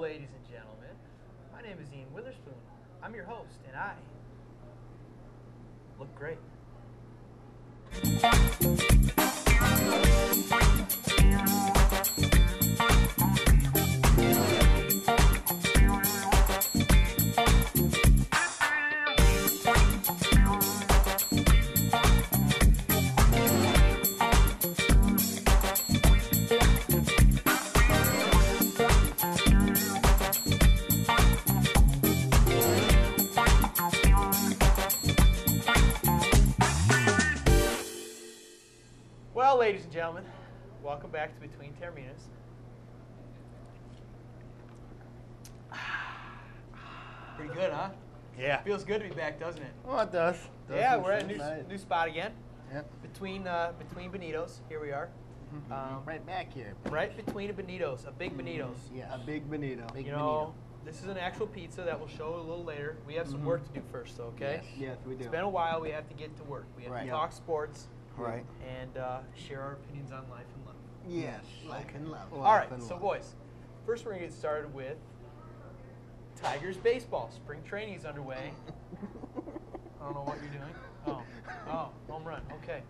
ladies and gentlemen. My name is Ian Witherspoon. I'm your host, and I look great. Well, ladies and gentlemen, welcome back to Between Taorminas. Pretty good, huh? Yeah. Feels good to be back, doesn't it? Oh, it does. Yeah, we're at a new spot again. Yep. Between Bonitos. Here we are. Right back here. Right between a Bonitos, a big Bonitos. Yeah. A big bonito. Big You know, this is an actual pizza that we'll show a little later. We have some work to do first, though, okay? Yes, we do. It's been a while. We have to get to work. We have Right. to talk sports Right. and share our opinions on life and love. Yes. Life and love. All right, so boys, first we're going to get started with Tigers baseball. Spring training is underway. I don't know what you're doing. Oh, home run. Okay.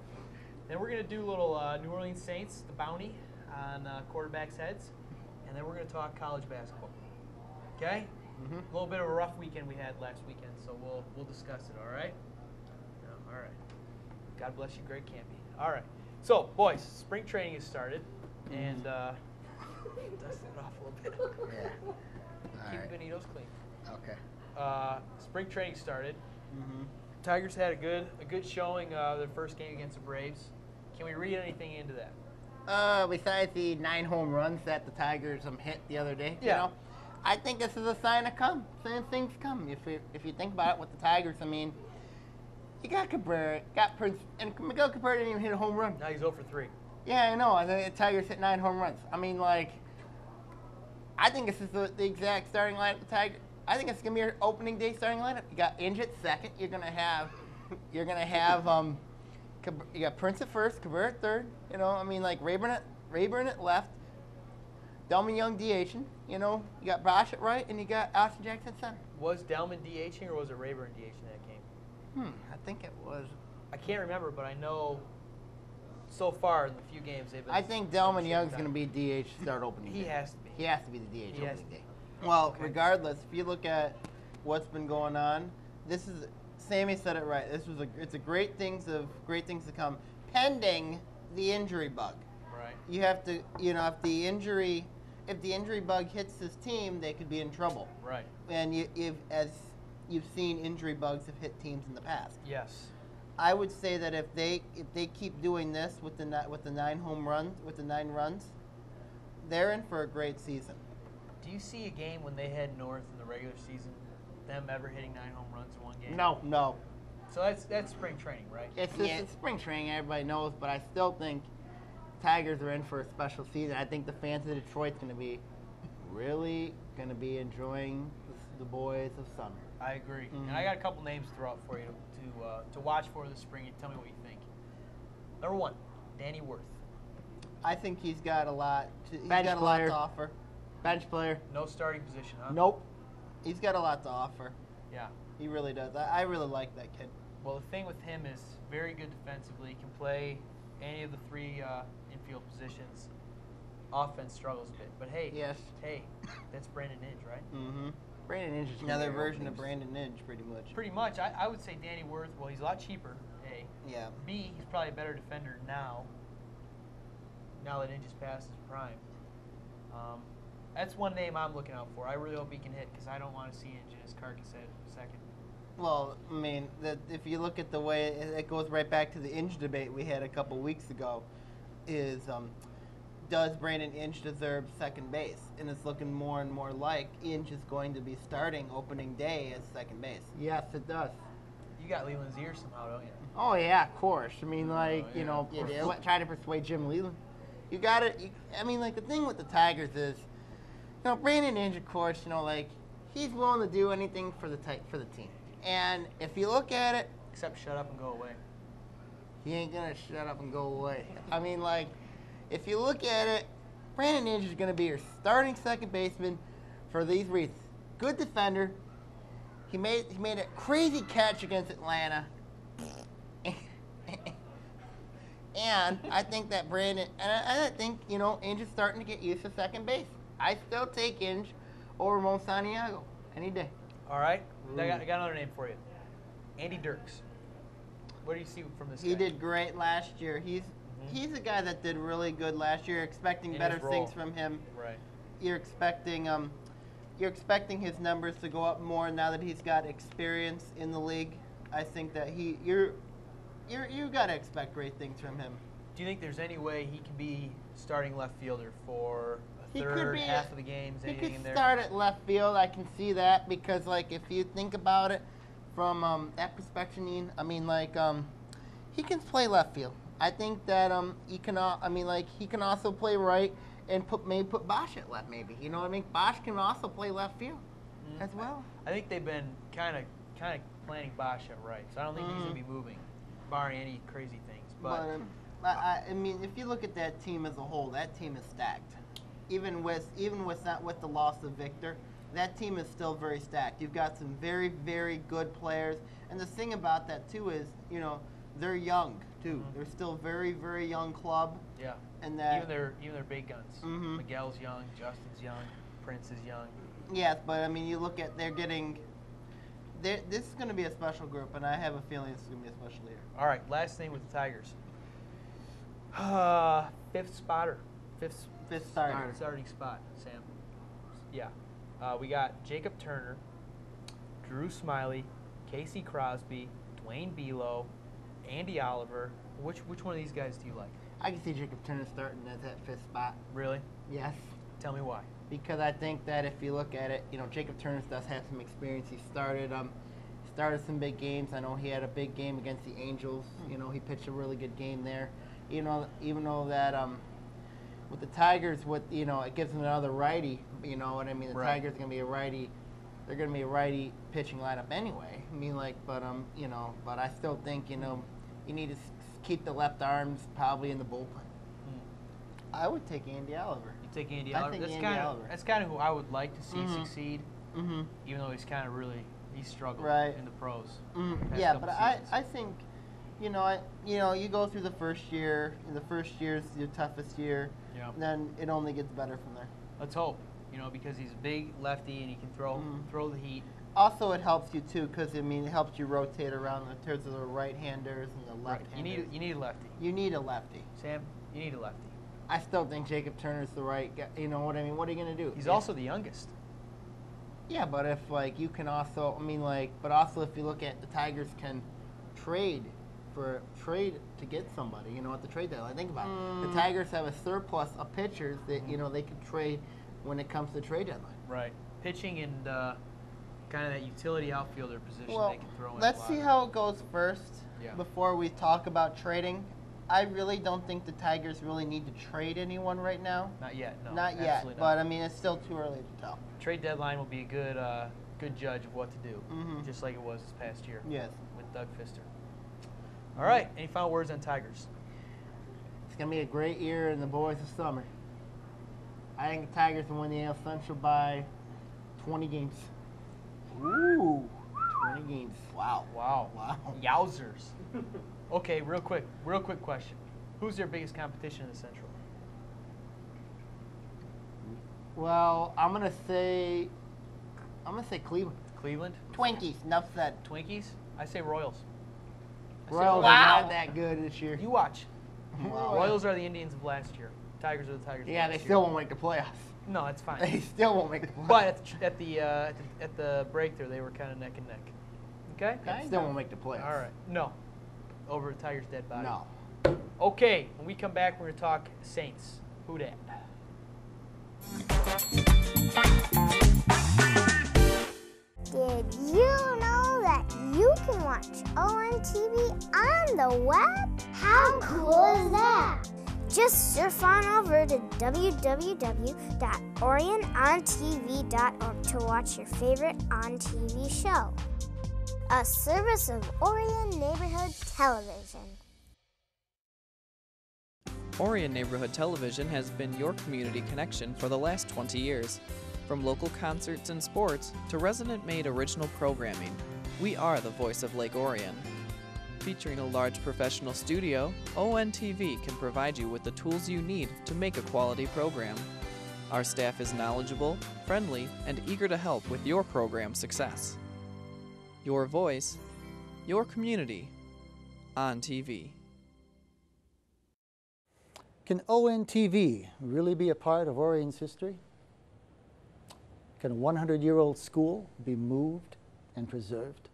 Then we're going to do a little New Orleans Saints, the bounty on quarterbacks' heads. And then we're going to talk college basketball. Okay? A little bit of a rough weekend we had last weekend, so we'll discuss it, all right? All right. God bless you, Greg Campy. All right. So, boys, spring training has started, and dust it off a little bit. Yeah. Keep All right. Bonitos clean. Okay. Spring training started. Tigers had a good showing their first game against the Braves. Can we read anything into that? Besides the 9 home runs that the Tigers hit the other day, Yeah. you know, I think this is a sign of things come. If you think about it with the Tigers, I mean, you got Cabrera, got Prince, and Miguel Cabrera didn't even hit a home run. Now he's 0 for 3. Yeah, I know. I think the Tigers hit 9 home runs. I mean, like, I think this is the exact starting lineup. The Tigers. I think it's gonna be your opening day starting lineup. You got Inge at second. You're gonna have you got Prince at first, Cabrera at third. You know, I mean, like Rayburn at left. Delman Young DHing. You know, you got Bosch at right, and you got Austin Jackson at center. Was Delman DHing or was it Rayburn DHing that game? I think it was. I can't remember, but I know so far in the few games they've been. I think Delman Young's gonna be DH start opening. He day. has to be. He has to be the DH He has opening to. day. Well, Okay. regardless, if you look at what's been going on, this is Sammy said it right. It's a great things to come, pending the injury bug. Right. You have to, you know, if the injury bug hits this team, they could be in trouble. Right. And as you've seen, injury bugs have hit teams in the past. Yes. I would say that if they keep doing this with the 9 home runs, with the 9 runs, they're in for a great season. Do you see a game when they head north in the regular season, them ever hitting 9 home runs in one game? No. So that's spring training, right? It's spring training, everybody knows, but I still think Tigers are in for a special season. I think the fans of Detroit's going to be really going to be enjoying the boys of summer. I agree. And I got a couple names to throw out for you to watch for this spring and tell me what you think. Number 1, Danny Worth. I think he's got a lot. He's Bench got a lot player. to offer. Bench player. No starting position, huh? Nope. He's got a lot to offer. Yeah. He really does. I really like that kid. Well, the thing with him is very good defensively. He can play any of the 3 infield positions. Offense struggles a bit, but hey, Yes. that's Brandon Inge, right? Mm-hmm. Brandon Inge is Another gonna be version of openings. Brandon Inge, pretty much. Pretty much. I would say Danny Worth. Well, he's a lot cheaper. A. Yeah. B. He's probably a better defender now. Now that Inge is past his prime. That's one name I'm looking out for. I really hope he can hit because I don't want to see Inge in his carcass at second. Well, I mean, if you look at the way it goes right back to the Inge debate we had a couple weeks ago, is does Brandon Inge deserve second base? And it's looking more and more like Inge is going to be starting opening day as second base. Yes, it does. You got Leland's ear somehow, don't you? Oh, yeah, of course. I mean, like, yeah. you know, You do? trying to persuade Jim Leland. You got it. I mean, like the thing with the Tigers is, you know, Brandon Inge, of course, you know, like he's willing to do anything for the team. And if you look at it, Except shut up and go away. He ain't going to shut up and go away. I mean, like, if you look at it, Brandon Inge is going to be your starting second baseman for these reasons. Good defender. He made a crazy catch against Atlanta. And I think that Brandon, and I think, Inge is starting to get used to second base. I still take Inge over Santiago any day. All right. I got another name for you. Andy Dirks. What do you see from this guy? He did great last year. He's a guy that did really good last year. Expecting better things from him. Right. You're expecting his numbers to go up more now that he's got experience in the league. I think that you got to expect great things from him. Do you think there's any way he can be starting left fielder for a He third, could be half of the games? He Anything could in there? start at left field. I can see that because, if you think about it from that perspective, he can play left field. I think that he can. He can also play right and maybe put Bosch at left. Maybe Bosch can also play left field as well. I think they've been kind of planning Bosch at right, so I don't think he's gonna be moving, barring any crazy things. But if you look at that team as a whole, that team is stacked. Even with the loss of Victor, that team is still very stacked. You've got some very, very good players, and the thing about that too is, they're young too. Mm-hmm. They're still very, very young club. Yeah. And that even their big guns. Mhm. Miguel's young, Justin's young, Prince is young. Yes, but you look at this is going to be a special group, and I have a feeling it's going to be a special year. All right, last thing with the Tigers. Fifth spotter. Fifth starter. starting spot, Sam. Yeah. We got Jacob Turner, Drew Smiley, Casey Crosby, Dwayne Below, Andy Oliver. Which one of these guys do you like? I can see Jacob Turner starting at that fifth spot. Really? Yes. Tell me why. Because I think that if you look at it, Jacob Turner does have some experience. He started some big games. I know he had a big game against the Angels. He pitched a really good game there. Even though that with the Tigers, it gives them another righty. You know what I mean? The Right. Tigers are gonna be a righty. They're gonna be a righty pitching lineup anyway. But I still think you need to keep the left arms probably in the bullpen. I would take Andy Oliver. You take Andy I Oliver. think Andy Oliver. That's kind of who I would like to see Mhm. succeed, Mm-hmm. even though he's struggled Right. in the pros. Mm-hmm. past Yeah, couple but seasons. I think, you go through the first year, and the first year's your toughest year, Yeah. and then it only gets better from there. Let's hope, because he's a big lefty and he can throw the heat. Also, it helps you too, because it helps you rotate around in terms of the right-handers and the Right. left-handers. You need a lefty. You need a lefty. Sam, you need a lefty. I still think Jacob Turner's the right guy. You know what I mean? What are you gonna do? He's also the youngest. Yeah, but if you can also, but also if you look at the Tigers can trade to get somebody, at the trade deadline. Think about it. The Tigers have a surplus of pitchers that they can trade when it comes to trade deadline. Right. Pitching and kind of that utility outfielder position Well, they can throw in. let's a lot. see how it goes first Yeah. before we talk about trading. I really don't think the Tigers really need to trade anyone right now. Not yet. No. Not yet, absolutely but not. it's still too early to tell. Trade deadline will be a good judge of what to do, Mhm. just like it was this past year Yes. with Doug Fister. All right. Any final words on Tigers? It's going to be a great year in the boys of summer. I think the Tigers will win the AL Central by 20 games. Ooh. 20 games. Wow. Wow. Yowzers. Okay, real quick question. Who's their biggest competition in the Central? Well, I'm gonna say Cleveland. Cleveland? Twinkies. Enough said. Twinkies? I say Royals. I say Royals are Wow. not that good this year. You watch. Wow. Royals are the Indians of last year. Tigers are the Tigers. Yeah, of they last still year. won't make the playoffs. No, it's fine. They still won't make the playoffs. But at the break there, they were kind of neck and neck. Okay. They still won't make the playoffs. All right. No. Over the Tigers' dead body. No. Okay. When we come back, we're gonna talk Saints. Who dat? Did you know that you can watch ON TV on the web? How cool is that? Just surf on over to www.orionontv.org to watch your favorite on TV show. A service of Orion Neighborhood Television. Orion Neighborhood Television has been your community connection for the last 20 years. From local concerts and sports to resident-made original programming, we are the voice of Lake Orion. Featuring a large professional studio, ONTV can provide you with the tools you need to make a quality program. Our staff is knowledgeable, friendly, and eager to help with your program success. Your voice, your community, on TV. Can ONTV really be a part of Orion's history? Can a 100-year-old school be moved and preserved?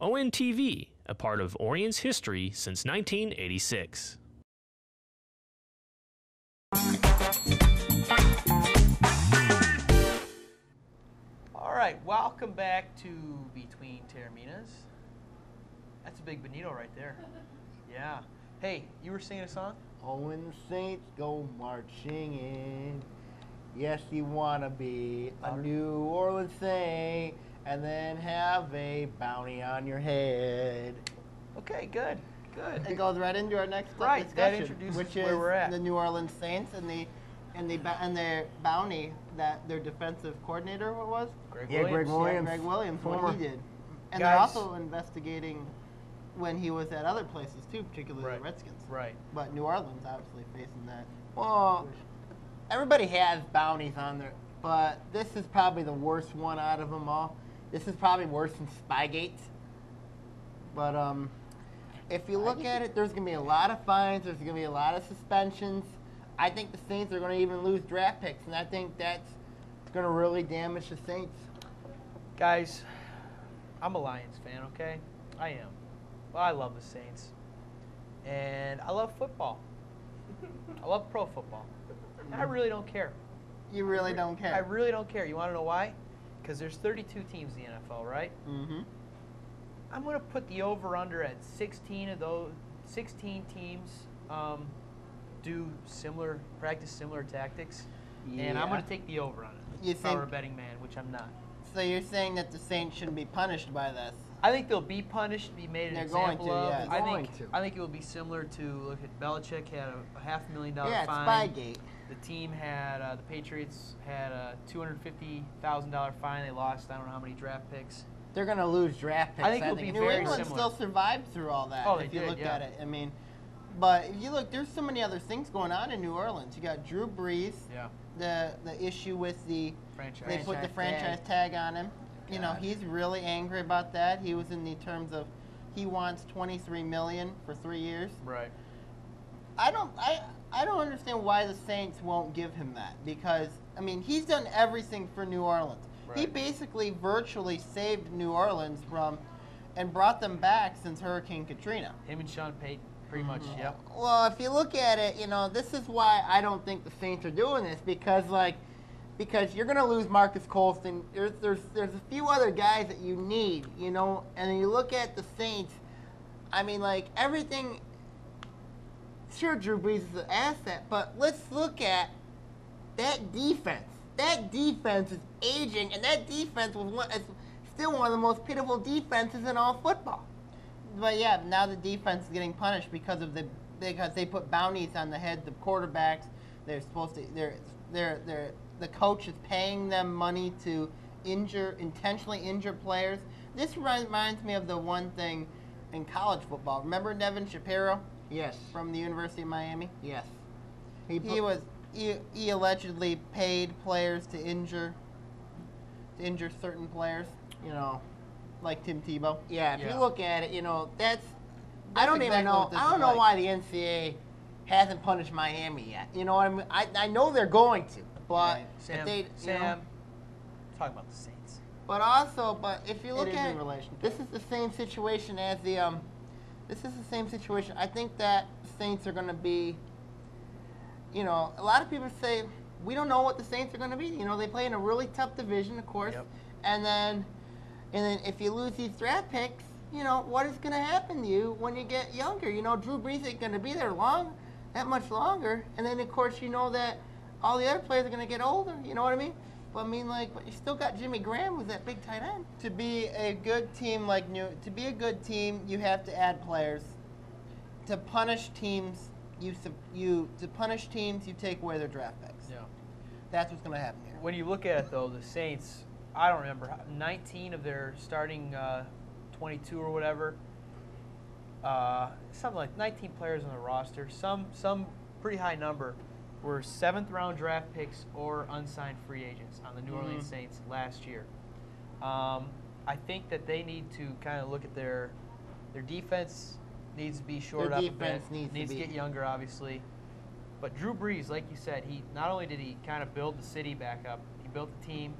ONTV, a part of Orion's history since 1986. All right, welcome back to Between Taorminas. That's a big bonito right there. Yeah. Hey, you were singing a song? Oh, when the Saints go marching in, yes, you want to be a New Orleans Saint and then have a bounty on your head. Okay, good, good. It goes right into our next Right, that discussion, introduces which where is we're at. the New Orleans Saints and their bounty that their defensive coordinator, what was? Greg Yeah, Williams. Greg Williams, Former. what he did. And Guys. they're also investigating when he was at other places too, particularly Right. the Redskins. Right. But New Orleans obviously facing that. Well, everybody has bounties on there, but this is probably the worst one out of them all. This is probably worse than Spygate. But if you look at it, there's going to be a lot of fines. There's going to be a lot of suspensions. I think the Saints are going to even lose draft picks, and I think that's going to really damage the Saints. Guys, I'm a Lions fan, okay? I am. Well, I love the Saints. And I love football. I love pro football. And I really don't care. You really don't care. I really don't care. You want to know why? Because there's 32 teams in the NFL, right? Mm-hmm. I'm going to put the over-under at 16 of those. 16 teams practice similar tactics. And I'm Yeah. going to take the over on it. You If I were a think- betting man, which I'm not. So you're saying that the Saints shouldn't be punished by this? I think they'll be punished, be made an They're going example to, of. yeah. I think it will be similar to, look at Belichick had a $500,000 Yeah, it's fine. Spygate. The team had, the Patriots had a $250,000 fine. They lost I don't know how many draft picks. They're going to lose draft picks. I think it'll be New very England similar. still survived through all that. Oh, if they you did, look yeah. at it, I mean, but if you look, there's so many other things going on in New Orleans. You got Drew Brees, Yeah. the issue with the Franchise. they put the Franchise franchise tag on him. You know, God. he's really angry about that. He was in the terms of he wants $23 million for 3 years. Right. I don't understand why the Saints won't give him that, because I mean he's done everything for New Orleans. He Right. basically virtually saved New Orleans from and brought them back since Hurricane Katrina. Him and Sean Payton, pretty much, yep. Well, if you look at it, you know, this is why I don't think the Saints are doing this, because you're going to lose Marcus Colston. There's a few other guys that you need, you know, and then you look at the Saints. I mean, like everything. Sure, Drew Brees is an asset, but let's look at that defense. That defense is aging, and that defense is still one of the most pitiful defenses in all football. But yeah, now the defense is getting punished because they put bounties on the heads of quarterbacks. They're supposed to. The coach is paying them money to intentionally injure players. This reminds me of the one thing in college football. Remember Devin Shapiro? Yes. From the University of Miami? Yes. He allegedly paid players to injure certain players, you know, like Tim Tebow. Yeah, if Yeah. you look at it, you know, I don't even exactly know. what this I don't is know like. why the NCAA hasn't punished Miami yet. You know what I mean? I know they're going to, but Right. if Sam, they, you know, Sam, talk about the Saints. but if you look is at in it, relation to this is the same situation as the this is the same situation. I think that the Saints are going to be, you know, a lot of people say we don't know what the Saints are going to be. You know, they play in a really tough division, of course, Yep. and then if you lose these draft picks, you know, what is going to happen to you when you get younger? You know, Drew Brees ain't going to be there that much longer, and then of course you know that all the other players are going to get older. You know what I mean? But I mean, like, but you still got Jimmy Graham with that big tight end. To be a good team you have to add players. To punish teams, you take away their draft picks. Yeah. That's what's going to happen here. When you look at it, though, the Saints, I don't remember, 19 of their starting 22 or whatever, something like 19 players on the roster, some pretty high number were 7th-round draft picks or unsigned free agents on the New Orleans Saints last year. I think that they need to kind of look at their defense needs to be shored up a bit. Needs to get younger, obviously. But Drew Brees, like you said, he not only did he kind of build the city back up, he built the team,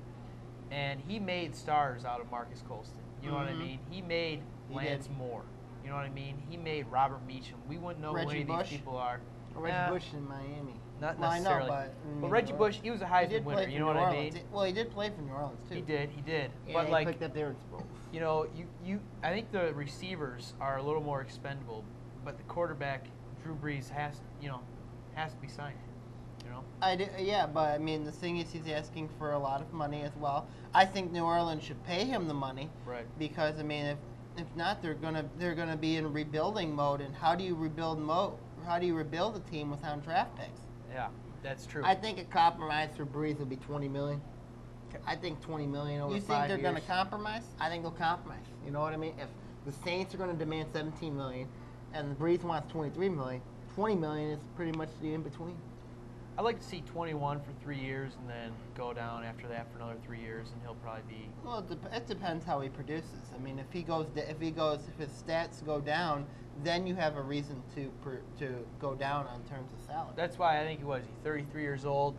and he made stars out of Marcus Colston. You know what I mean? He made Lance Moore. You know what I mean? He made Robert Meacham. We wouldn't know who any of these people are. Reggie Bush in Miami. Not necessarily. I know, but Reggie Bush, he was a Heisman winner. You know what I mean? Well, he did play for New Orleans too. He did. Yeah, but he like, picked up their roles. you know, I think the receivers are a little more expendable, but the quarterback, Drew Brees, has to be signed. You know. Yeah, but I mean, the thing is, he's asking for a lot of money as well. I think New Orleans should pay him the money. Right. Because I mean, if not, they're gonna be in rebuilding mode. And how do you rebuild a team without draft picks? Yeah, that's true. I think a compromise for Brees would be $20 million. I think $20 million over 5 years. You think they're going to compromise? I think they'll compromise. You know what I mean? If the Saints are going to demand $17 million and Brees wants $23 million, $20 million is pretty much the in between. I'd like to see 21 for 3 years and then go down after that for another 3 years, and he'll probably be. Well, it depends how he produces. I mean, if his stats go down, then you have a reason to go down on terms of salary. That's why I think he's 33 years old.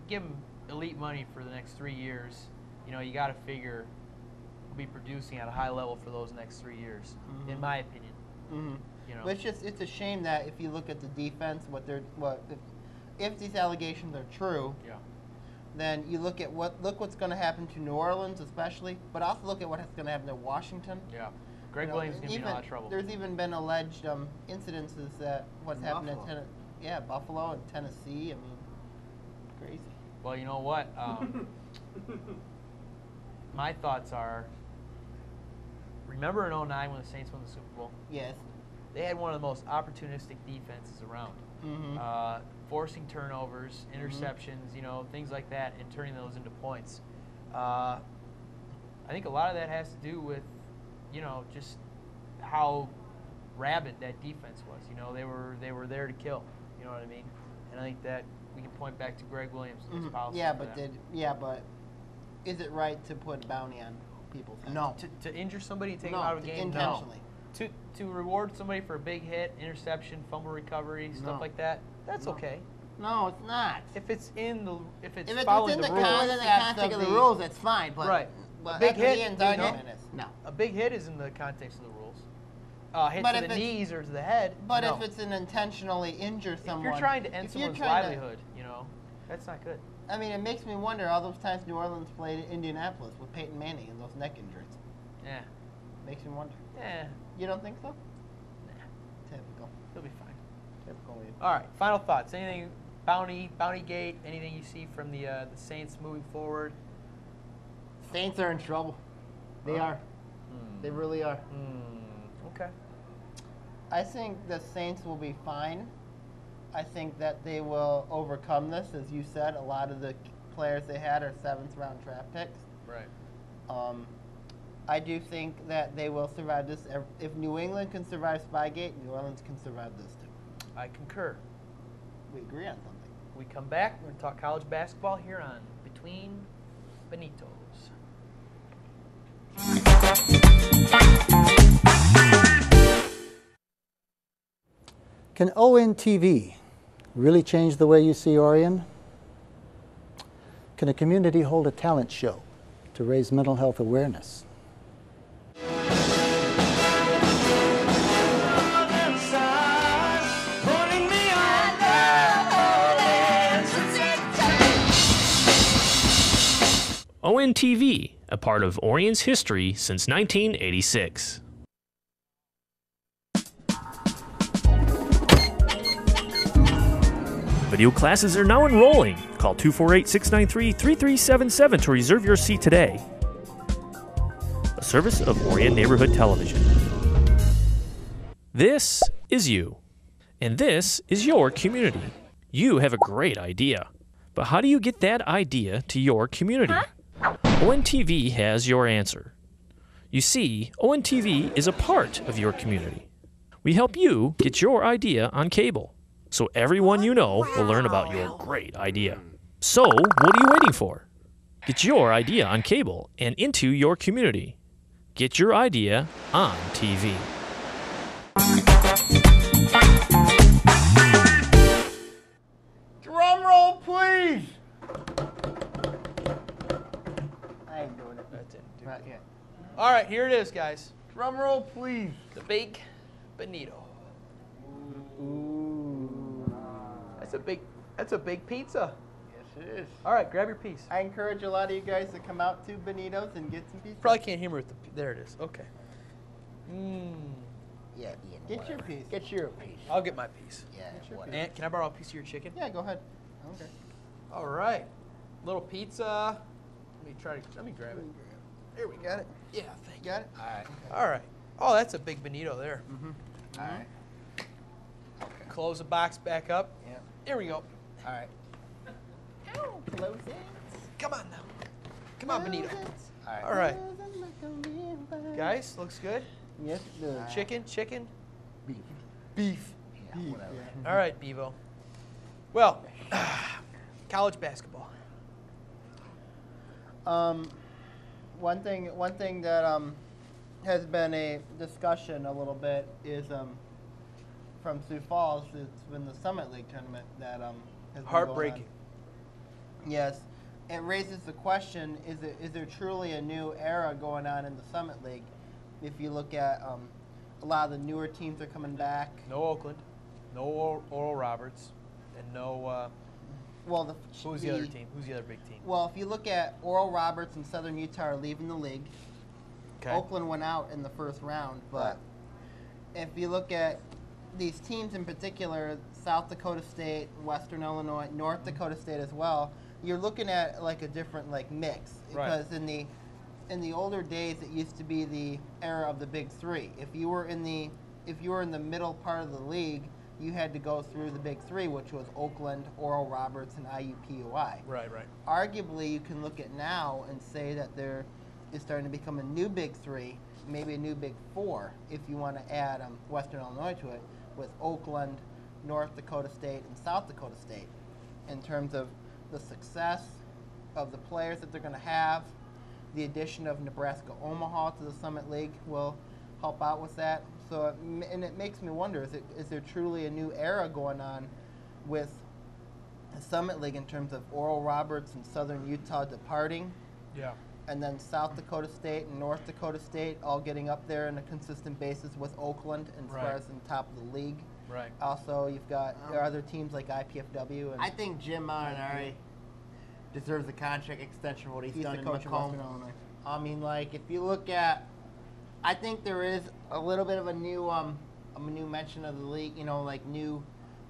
Give him elite money for the next 3 years. You know, you got to figure he'll be producing at a high level for those next 3 years, in my opinion. You know, but it's a shame that if you look at the defense, if these allegations are true, then you look what's going to happen to New Orleans, especially, but also look at what's going to happen to Washington. Yeah. Greg Williams is going to be in a lot of trouble. There's even been alleged incidences that what's happened in Buffalo and Tennessee. I mean, crazy. Well, you know what? My thoughts are, remember in 2009 when the Saints won the Super Bowl? Yes. They had one of the most opportunistic defenses around. Forcing turnovers, interceptions, you know, things like that, and turning those into points. I think a lot of that has to do with, you know, just how rabid that defense was. You know, they were there to kill. You know what I mean? And I think that we can point back to Greg Williams and his policy. But is it right to put a bounty on people's heads? No. To injure somebody and take them out of a game? Intentionally. No. To reward somebody for a big hit, interception, fumble recovery, stuff like that, that's okay. No, it's not. If it's following the rules. If it's within the context of the rules, that's fine. But right. But a big hit, no. A big hit is in the context of the rules. Hit to the knees or to the head. But if it's an intentionally injure someone, if you're trying to end someone's livelihood, you know, that's not good. I mean, it makes me wonder all those times New Orleans played in Indianapolis with Peyton Manning and those neck injuries. Yeah. Makes me wonder. Yeah. You don't think so? Nah. Typical. He'll be fine. Typical. All right. Final thoughts. Anything? Bounty gate. Anything you see from the Saints moving forward? Saints are in trouble. They are. They really are. Okay. I think the Saints will be fine. I think that they will overcome this. As you said, a lot of the players they had are 7th-round draft picks. Right. I do think that they will survive this. If New England can survive Spygate, New Orleans can survive this too. I concur. We agree on something. When we come back, we're going to talk college basketball here on Between Benitos. Can ONTV really change the way you see Orion? Can a community hold a talent show to raise mental health awareness? ONTV, a part of Orion's history since 1986. Video classes are now enrolling. Call 248-693-3377 to reserve your seat today. A service of Orion Neighborhood Television. This is you, and this is your community. You have a great idea, but how do you get that idea to your community? ONTV has your answer. You see, ONTV is a part of your community. We help you get your idea on cable, so everyone you know will learn about your great idea. So, what are you waiting for? Get your idea on cable and into your community. Get your idea on TV. Drum roll, please. I ain't doing it. That didn't do Not it. yet. All right, here it is, guys. Drum roll, please. The big bonito. Ooh. That's a big pizza. Yes, it is. All right, grab your piece. I encourage a lot of you guys to come out to Benito's and get some pizza. Probably can't hear me with the. There it is. Okay. Yeah, Get your piece. Get your piece. I'll get my piece. Yeah, your whatever. Aunt, can I borrow a piece of your chicken? Yeah, go ahead. Okay. All right. Little pizza. Let me grab it. Here, we got it. Yeah, thank you. Got it? All right. All right. Oh, that's a big bonito there. All right. Close the box back up. Yeah. Here we go. All right. Close it. Come on now. Come on, bonito. All right. All right. Guys, looks good. Yes, it does. Chicken. Beef. Beef. Yeah, whatever. All right, Bevo. Well, college basketball. One thing that has been a discussion a little bit is from Sioux Falls. It's been the Summit League tournament that has been Heartbreaking. going on. Yes, it raises the question: is there truly a new era going on in the Summit League? If you look at a lot of the newer teams are coming back. No Oakland, no Oral Roberts, and no. Well, Who's the other team? Who's the other big team? Well, if you look at Oral Roberts and Southern Utah are leaving the league. Okay. Oakland went out in the first round, but if you look at these teams in particular, South Dakota State, Western Illinois, North Dakota State as well, you're looking at like a different like mix. Right. Because in the older days, it used to be the era of the Big Three. If you were in the middle part of the league, you had to go through the Big Three, which was Oakland, Oral Roberts, and IUPUI. Right. Arguably, you can look at now and say that there is starting to become a new Big Three, maybe a new Big Four, if you want to add Western Illinois to it, with Oakland, North Dakota State, and South Dakota State, in terms of the success of the players that they're going to have. The addition of Nebraska-Omaha to the Summit League will help out with that. So, and it makes me wonder, is there truly a new era going on with the Summit League in terms of Oral Roberts and Southern Utah departing, Yeah. and then South Dakota State and North Dakota State all getting up there on a consistent basis with Oakland as far Right. as in top of the league? Right. Also, you've got there are other teams like IPFW. And I think Jim Molinari deserves a contract extension for what he's he's done the in coach of Western Macomb. Illinois. I mean, like, if you look at, I think there is a little bit of a new mention of the league, you know, like new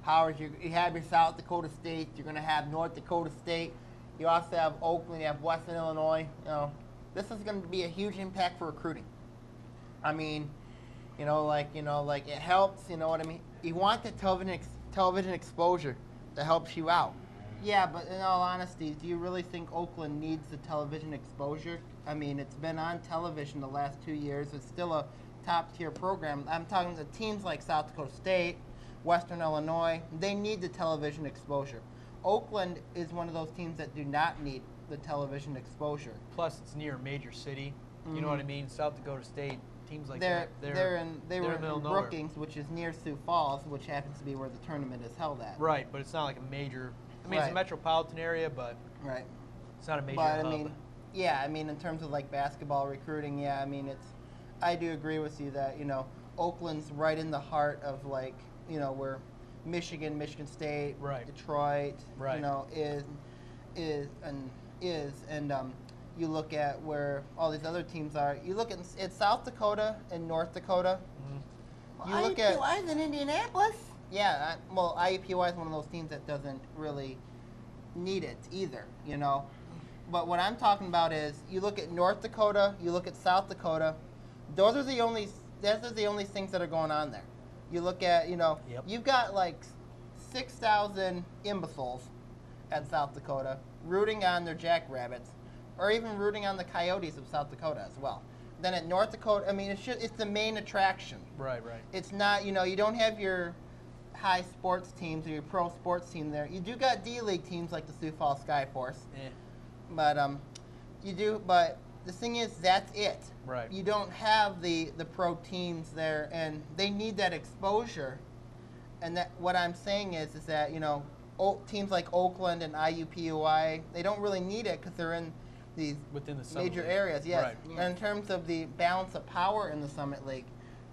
powers. You have your South Dakota State, you're going to have North Dakota State, you also have Oakland, you have Western Illinois. You know, this is going to be a huge impact for recruiting. I mean, like it helps, you know what I mean? You want the television exposure that helps you out. Yeah, but in all honesty, do you really think Oakland needs the television exposure? I mean, it's been on television the last 2 years. It's still a top-tier program. I'm talking to teams like South Dakota State, Western Illinois. They need the television exposure. Oakland is one of those teams that do not need the television exposure. Plus, it's near a major city. You know what I mean? South Dakota State, teams like They that. were middle in of nowhere. Brookings, which is near Sioux Falls, which happens to be where the tournament is held at. Right, but it's not like a major. I mean, it's a Right. metropolitan area, but Right. it's not a major But hub. I mean, yeah, I mean, in terms of like basketball recruiting, yeah, I mean, I do agree with you that, Oakland's right in the heart of like, where Michigan State, Right. Detroit, Right. is, and you look at where all these other teams are. You look at South Dakota and North Dakota. You look at I was in Indianapolis. Yeah, well, IUPUI is one of those teams that doesn't really need it either, you know. But what I'm talking about is you look at North Dakota, you look at South Dakota. Those are the only things that are going on there. You look at, you know, Yep. you've got like 6,000 imbeciles at South Dakota rooting on their jackrabbits, or even rooting on the coyotes of South Dakota as well. Then at North Dakota, I mean, it's the main attraction. Right. It's not, you know, you don't have your high sports teams or your pro sports team there. You do got D-League teams like the Sioux Falls Skyforce. Eh. But you do, but the thing is, that's it. Right. You don't have the pro teams there, and they need that exposure. And that what I'm saying is that, you know, teams like Oakland and IUPUI, they don't really need it because they're in these Within the Summit major League. areas. Yes. Right. And in terms of the balance of power in the Summit League,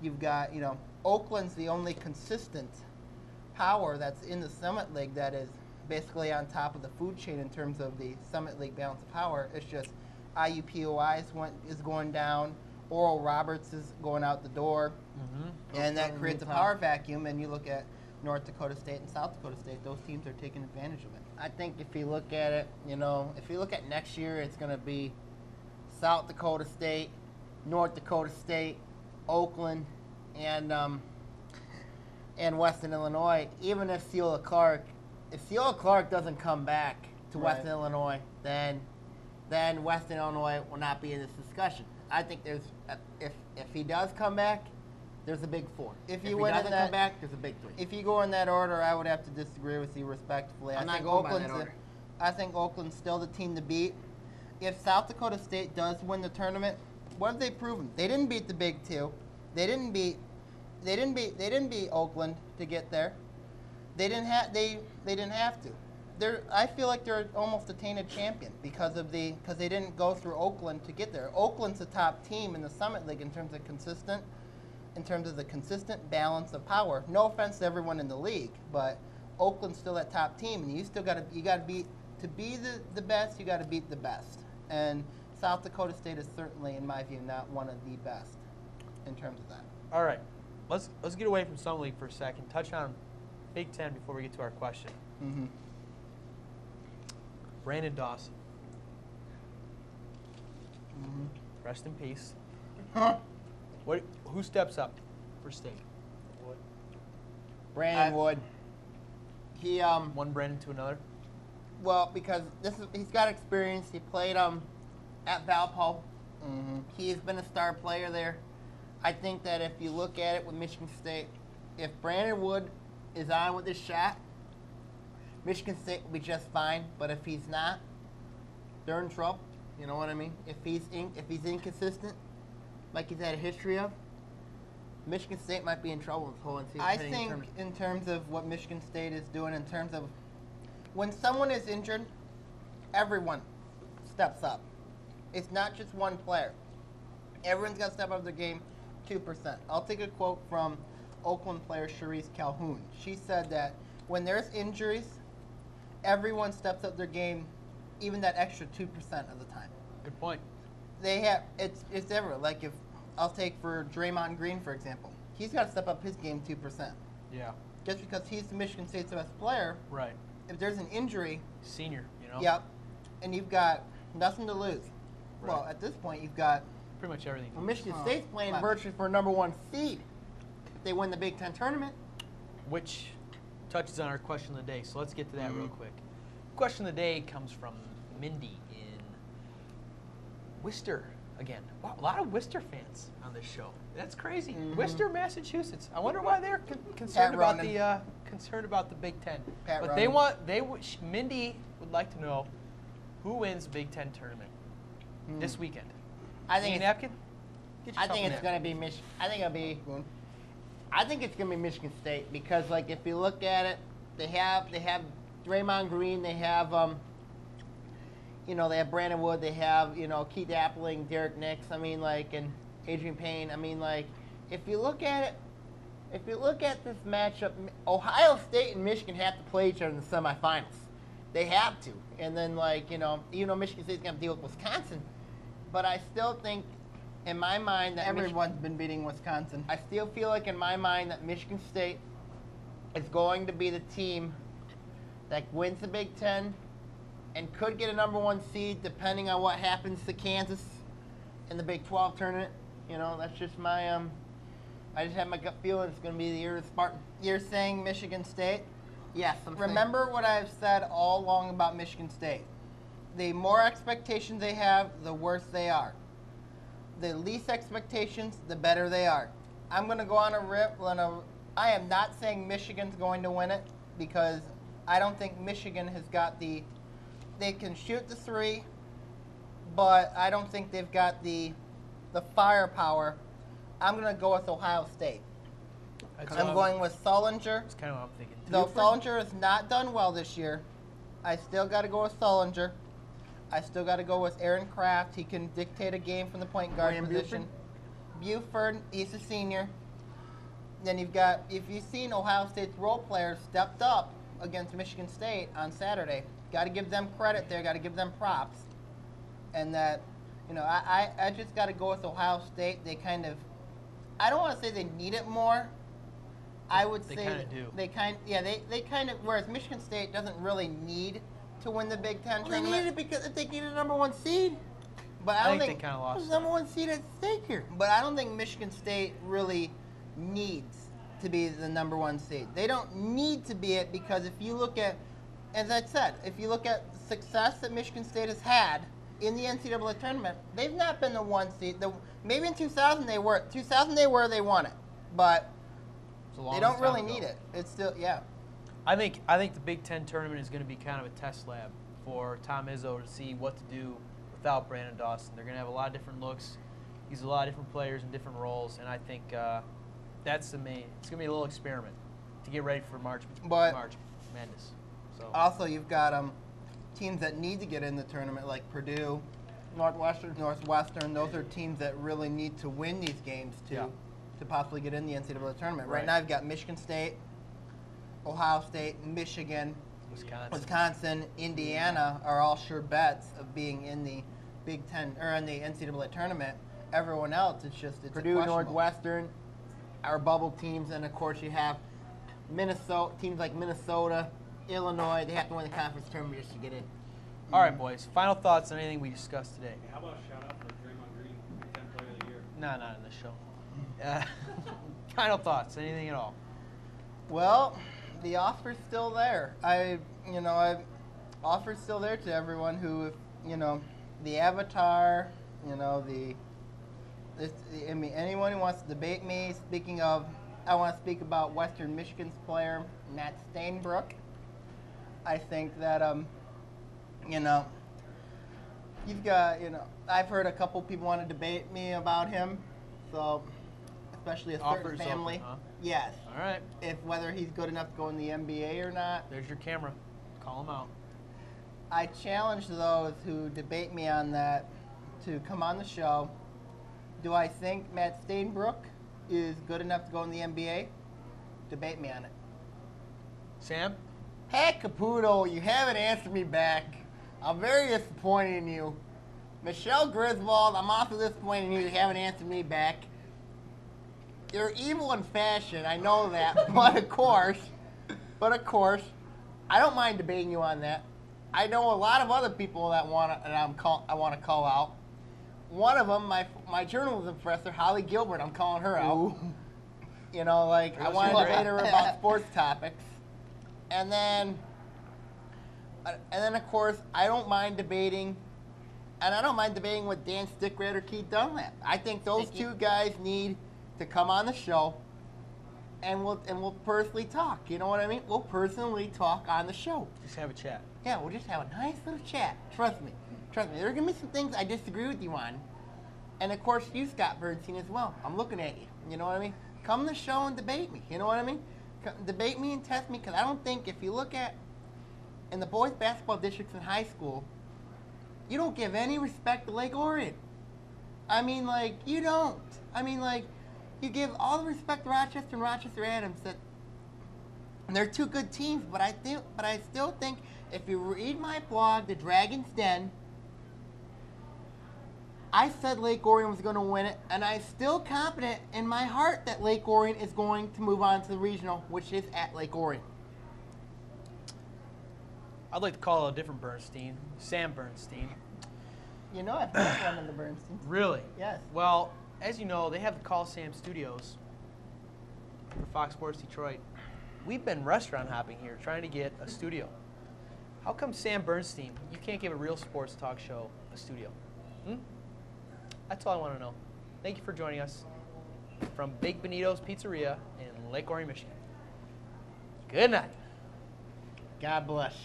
you've got, you know, Oakland's the only consistent power that's in the Summit League that is basically on top of the food chain in terms of the Summit League balance of power. It's just IUPUI is going down, Oral Roberts is going out the door, and that creates a power vacuum. And you look at North Dakota State and South Dakota State; those teams are taking advantage of it. I think if you look at it, you know, if you look at next year, it's going to be South Dakota State, North Dakota State, Oakland, and Western Illinois. Even if Ceola Clark doesn't come back to Right. Western Illinois, then Western Illinois will not be in this discussion. I think there's if he does come back, there's a big four. If he went in doesn't that- come back, there's a big three. If you go in that order, I would have to disagree with you respectfully. I'm I not think going by that Oakland's order. I think Oakland's still the team to beat. If South Dakota State does win the tournament, what have they proven? They didn't beat the Big Two. They didn't beat Oakland to get there. They didn't have to. I feel like they're almost a tainted champion because they didn't go through Oakland to get there. Oakland's the top team in the Summit League in terms of the consistent balance of power. No offense to everyone in the league, but Oakland's still that top team, and you got to be the best. You got to beat the best. And South Dakota State is certainly, in my view, not one of the best in terms of that. All right. Let's get away from Summit League for a second. Touch on Big Ten before we get to our question. Mm-hmm. Brandon Dawson. Rest in peace. Who steps up for state? Brandon Wood. He One Brandon to another. well because he's got experience. He played at Valpo. Mm-hmm. He's been a star player there. I think that if you look at it with Michigan State, if Brandon Wood is on with his shot, Michigan State will be just fine. But if he's not, they're in trouble. You know what I mean? If he's inconsistent, like he's had a history of, Michigan State might be in trouble this whole season. I think in terms of what Michigan State is doing, in terms of when someone is injured, everyone steps up. It's not just one player. Everyone's got to step up their game 2%. I'll take a quote from Oakland player Cherise Calhoun. She said that when there's injuries, everyone steps up their game even that extra 2% of the time. Good point. They have it's everywhere. Like if I'll take for Draymond Green for example, he's got to step up his game 2%. Yeah. Just because he's the Michigan State's best player, Right. if there's an injury, Senior, you know? yep, and you've got nothing to lose. Well, Right. at this point, you've got Pretty much everything. Michigan State's playing wow. virtually for a #1 seed. If they win the Big Ten tournament, Which touches on our question of the day. So let's get to that real quick. Question of the day comes from Mindy in Worcester again. Wow, a lot of Worcester fans on this show. That's crazy. Worcester, Massachusetts. I wonder why they're concerned about the Big Ten. Pat But Ronan. Mindy would like to know who wins Big Ten tournament this weekend. I think Need a it's, napkin? Get I yourself think a it's napkin. going to be Michigan. I think it's going to be Michigan State because, like, if you look at it, they have Draymond Green, they have they have Brandon Wood, they have Keith Appling, Derek Nix. I mean, like, and Adrian Payne. I mean, like, if you look at this matchup, Ohio State and Michigan have to play each other in the semifinals. They have to, and then even though Michigan State's going to deal with Wisconsin, but I still think, in my mind, that everyone's been beating Wisconsin. I still feel like in my mind that Michigan State is going to be the team that wins the Big Ten and could get a #1 seed depending on what happens to Kansas in the Big 12 tournament. You know, that's just my I just have my gut feeling it's going to be the year of Spartan. You're saying Michigan State? Yes. Remember what I've said all along about Michigan State. The more expectations they have, the worse they are. The least expectations, the better they are. I'm going to go on a rip. I am not saying Michigan's going to win it because I don't think Michigan has got the... They can shoot the three, but I don't think they've got the firepower. I'm going to go with Ohio State. I'm going with Sullinger. That's kind of what I'm thinking. Though Sullinger has not done well this year, I still got to go with Sullinger. I still got to go with Aaron Kraft. He can dictate a game from the point guard position. Buford, he's a senior. Then you've got, if you've seen Ohio State's role players stepped up against Michigan State on Saturday, got to give them credit there, got to give them props. And that, you know, I just got to go with Ohio State. They kind of, I don't want to say they need it more. I would say they kind of do. They kind of, whereas Michigan State doesn't really need to win the Big Ten tournament. They need it because they need a #1 seed. But I don't think they kind of lost. There's #1 seed at stake here. But I don't think Michigan State really needs to be the #1 seed. They don't need to be it because if you look at, as I said, if you look at the success that Michigan State has had in the NCAA tournament, they've not been the 1 seed. Maybe in 2000 they were. 2000 they won it, but they don't really need it. It's still, yeah. I think the Big Ten tournament is going to be kind of a test lab for Tom Izzo to see what to do without Brandon Dawson. They're going to have a lot of different looks. He's a lot of different players in different roles, and I think that's the main. It's going to be a little experiment to get ready for March Madness. So Also, you've got teams that need to get in the tournament, like Purdue, Northwestern. Those are teams that really need to win these games to possibly get in the NCAA tournament. Right now, you've got Michigan State, Ohio State, Michigan, Wisconsin, Indiana are all sure bets of being in the Big Ten or in the NCAA tournament. Everyone else, it's Purdue, Northwestern, our bubble teams, and of course you have Minnesota teams like Minnesota, Illinois. They have to win the conference tournament just to get in. all right, boys. Final thoughts on anything we discussed today? How about a shout out for Draymond Green, Big Ten Player of the Year? No, not in this show. Final thoughts, anything at all? Well, the offer's still there. Offer's still there to everyone who, the avatar, anyone who wants to debate me. Speaking of, I want to speak about Western Michigan's player, Matt Stainbrook. I think that, you've got, I've heard a couple people want to debate me about him. So, especially a certain Offer's family. open, huh? Yes. All right. Whether he's good enough to go in the NBA or not. There's your camera. Call him out. I challenge those who debate me on that to come on the show. Do I think Matt Stainbrook is good enough to go in the NBA? Debate me on it. Sam? Hey, Caputo, you haven't answered me back. I'm very disappointed in you. Michelle Griswold, I'm also disappointed in you. You haven't answered me back. You're evil in fashion, I know that. But of course, I don't mind debating you on that. I know a lot of other people that I want to call out. One of them, my journalism professor, Holly Gilbert, I'm calling her out. Ooh. I want to debate her about sports topics. And then, of course, I don't mind debating. And I don't mind debating with Dan Stickrat or Keith Dunlap. I think those two guys need to come on the show, and we'll personally talk. You know what I mean? We'll personally talk on the show. Just have a chat. Yeah, we'll just have a nice little chat. Trust me. There are going to be some things I disagree with you on. And, of course, you, Scott Bernstein, as well. I'm looking at you. You know what I mean? Come on the show and debate me. You know what I mean? Debate me and test me, because I don't think if you look at in the boys' basketball districts in high school, you don't give any respect to Lake Orion. You don't. You give all the respect to Rochester and Rochester Adams. They're two good teams, but I still think if you read my blog, The Dragon's Den, I said Lake Orion was going to win it, and I'm still confident in my heart that Lake Orion is going to move on to the regional, which is at Lake Orion. I'd like to call it a different Bernstein, Sam Bernstein. You know I've met one of the Bernsteins. Really? Yes. Well, as you know, they have the Coliseum Studios for Fox Sports Detroit. We've been restaurant hopping here, trying to get a studio. How come Sam Bernstein, you can't give a real sports talk show a studio? That's all I want to know. Thank you for joining us from Big Benito's Pizzeria in Lake Orion, Michigan. Good night. God bless.